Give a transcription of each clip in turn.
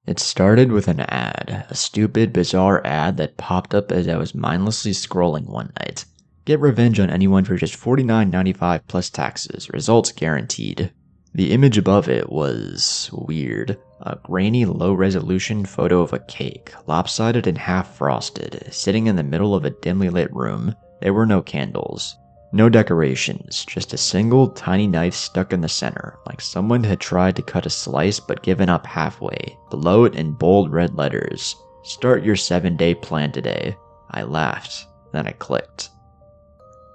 It started with an ad, a stupid, bizarre ad that popped up as I was mindlessly scrolling one night. Get revenge on anyone for just $49.95 plus taxes, results guaranteed. The image above it was weird. A grainy, low-resolution photo of a cake, lopsided and half-frosted, sitting in the middle of a dimly lit room. There were no candles. No decorations, just a single tiny knife stuck in the center, like someone had tried to cut a slice but given up halfway. Below it in bold red letters, "Start your 7-day plan today." I laughed, then I clicked.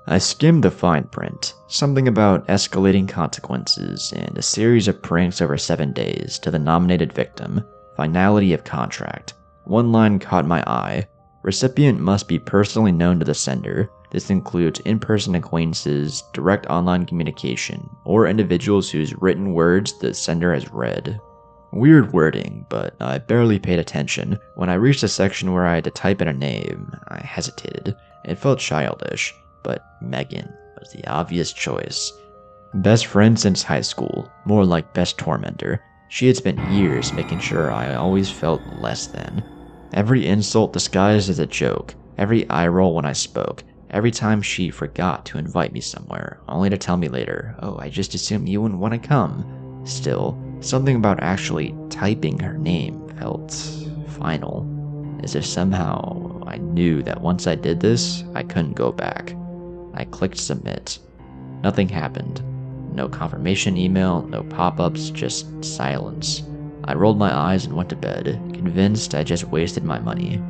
I skimmed the fine print, something about escalating consequences and a series of pranks over 7 days to the nominated victim, finality of contract. One line caught my eye. Recipient must be personally known to the sender. This includes in-person acquaintances, direct online communication, or individuals whose written words the sender has read. Weird wording, but I barely paid attention. When I reached a section where I had to type in a name, I hesitated. It felt childish, but Megan was the obvious choice. Best friend since high school, more like best tormentor. She had spent years making sure I always felt less than. Every insult disguised as a joke, every eye roll when I spoke, every time she forgot to invite me somewhere, only to tell me later, "Oh, I just assumed you wouldn't want to come." Still, something about actually typing her name felt final, as if somehow I knew that once I did this, I couldn't go back. I clicked submit. Nothing happened. No confirmation email, no pop-ups, just silence. I rolled my eyes and went to bed, convinced I just wasted my money.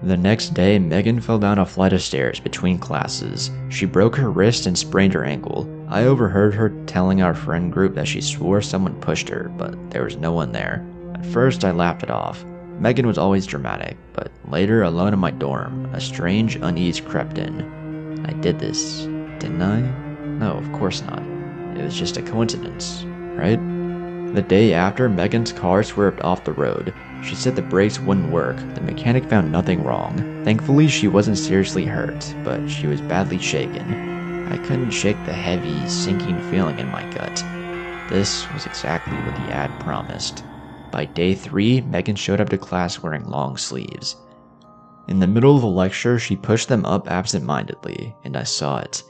The next day, Megan fell down a flight of stairs between classes. She broke her wrist and sprained her ankle. I overheard her telling our friend group that she swore someone pushed her, but there was no one there. At first, I laughed it off. Megan was always dramatic, but later, alone in my dorm, a strange unease crept in. I did this, didn't I? No, of course not. It was just a coincidence, right? The day after, Megan's car swerved off the road. She said the brakes wouldn't work. The mechanic found nothing wrong. Thankfully, she wasn't seriously hurt, but she was badly shaken. I couldn't shake the heavy, sinking feeling in my gut. This was exactly what the ad promised. By day 3, Megan showed up to class wearing long sleeves. In the middle of the lecture, she pushed them up absent-mindedly, and I saw it.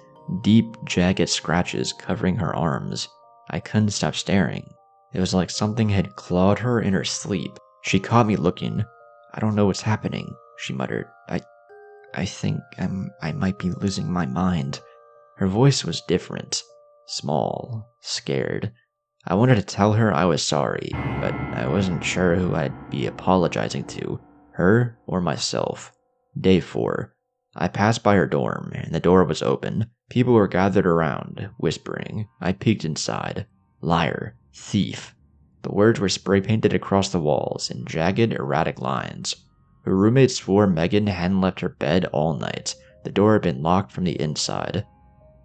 Deep, jagged scratches covering her arms. I couldn't stop staring. It was like something had clawed her in her sleep. She caught me looking. "I don't know what's happening," she muttered. I think I might be losing my mind." Her voice was different. Small, scared. I wanted to tell her I was sorry, but I wasn't sure who I'd be apologizing to, her or myself. Day 4. I passed by her dorm, and the door was open. People were gathered around, whispering. I peeked inside. Liar. Thief. The words were spray-painted across the walls in jagged, erratic lines. Her roommate swore Megan hadn't left her bed all night. The door had been locked from the inside.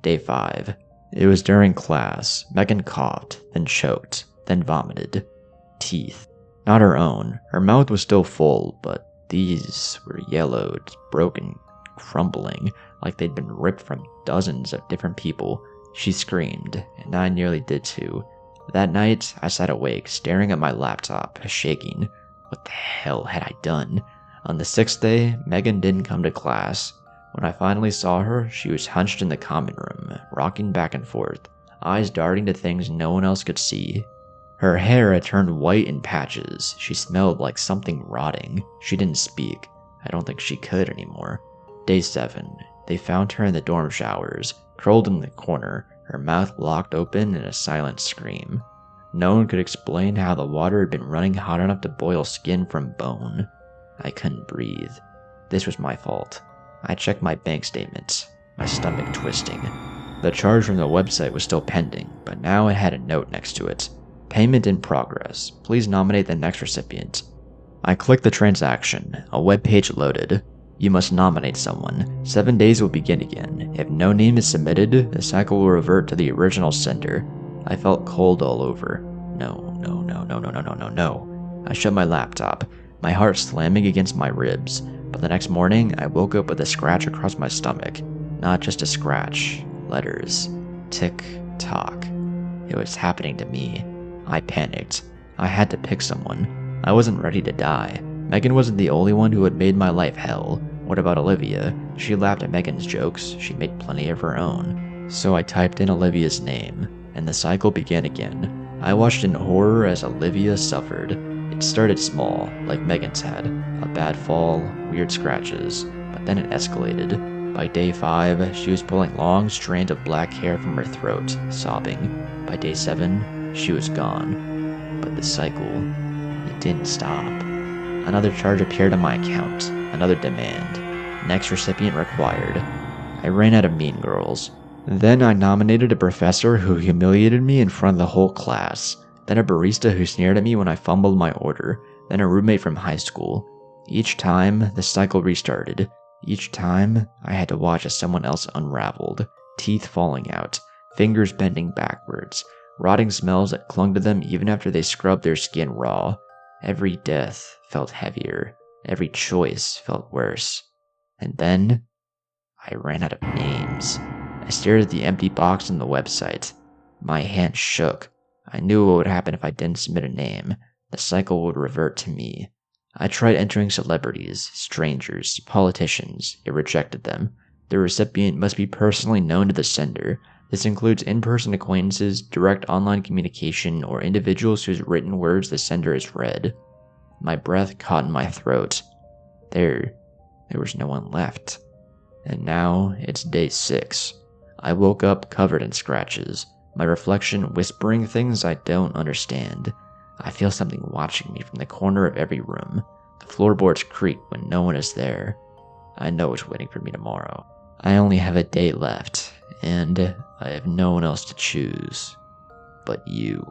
Day 5. It was during class. Megan coughed, then choked, then vomited. Teeth. Not her own. Her mouth was still full, but these were yellowed, broken, crumbling, like they'd been ripped from dozens of different people. She screamed, and I nearly did too. That night, I sat awake, staring at my laptop, shaking. What the hell had I done? On the 6th day, Megan didn't come to class. When I finally saw her, she was hunched in the common room, rocking back and forth, eyes darting to things no one else could see. Her hair had turned white in patches. She smelled like something rotting. She didn't speak. I don't think she could anymore. Day 7. They found her in the dorm showers, curled in the corner, her mouth locked open in a silent scream. No one could explain how the water had been running hot enough to boil skin from bone. I couldn't breathe. This was my fault. I checked my bank statements, my stomach twisting. The charge from the website was still pending, but now it had a note next to it. Payment in progress. Please nominate the next recipient. I clicked the transaction. A web page loaded. You must nominate someone. 7 days will begin again. If no name is submitted, the cycle will revert to the original sender. I felt cold all over. No. I shut my laptop, my heart slamming against my ribs. But the next morning, I woke up with a scratch across my stomach. Not just a scratch. Letters. Tick, tock. It was happening to me. I panicked. I had to pick someone. I wasn't ready to die. Megan wasn't the only one who had made my life hell. What about Olivia? She laughed at Megan's jokes. She made plenty of her own. So I typed in Olivia's name, and the cycle began again. I watched in horror as Olivia suffered. It started small, like Megan's had. A bad fall, weird scratches, but then it escalated. By day 5, she was pulling long strands of black hair from her throat, sobbing. By day 7, she was gone. But the cycle, it didn't stop. Another charge appeared on my account, another demand. Next recipient required. I ran out of mean girls. Then I nominated a professor who humiliated me in front of the whole class. Then a barista who sneered at me when I fumbled my order. Then a roommate from high school. Each time, the cycle restarted. Each time, I had to watch as someone else unraveled. Teeth falling out, fingers bending backwards, rotting smells that clung to them even after they scrubbed their skin raw. Every death felt heavier. Every choice felt worse. And then, I ran out of names. I stared at the empty box on the website. My hand shook. I knew what would happen if I didn't submit a name. The cycle would revert to me. I tried entering celebrities, strangers, politicians. It rejected them. The recipient must be personally known to the sender. This includes in-person acquaintances, direct online communication, or individuals whose written words the sender has read. My breath caught in my throat. There was no one left. And now it's day 6. I woke up covered in scratches, my reflection whispering things I don't understand. I feel something watching me from the corner of every room. The floorboards creak when no one is there. I know it's waiting for me tomorrow. I only have a day left, and I have no one else to choose but you.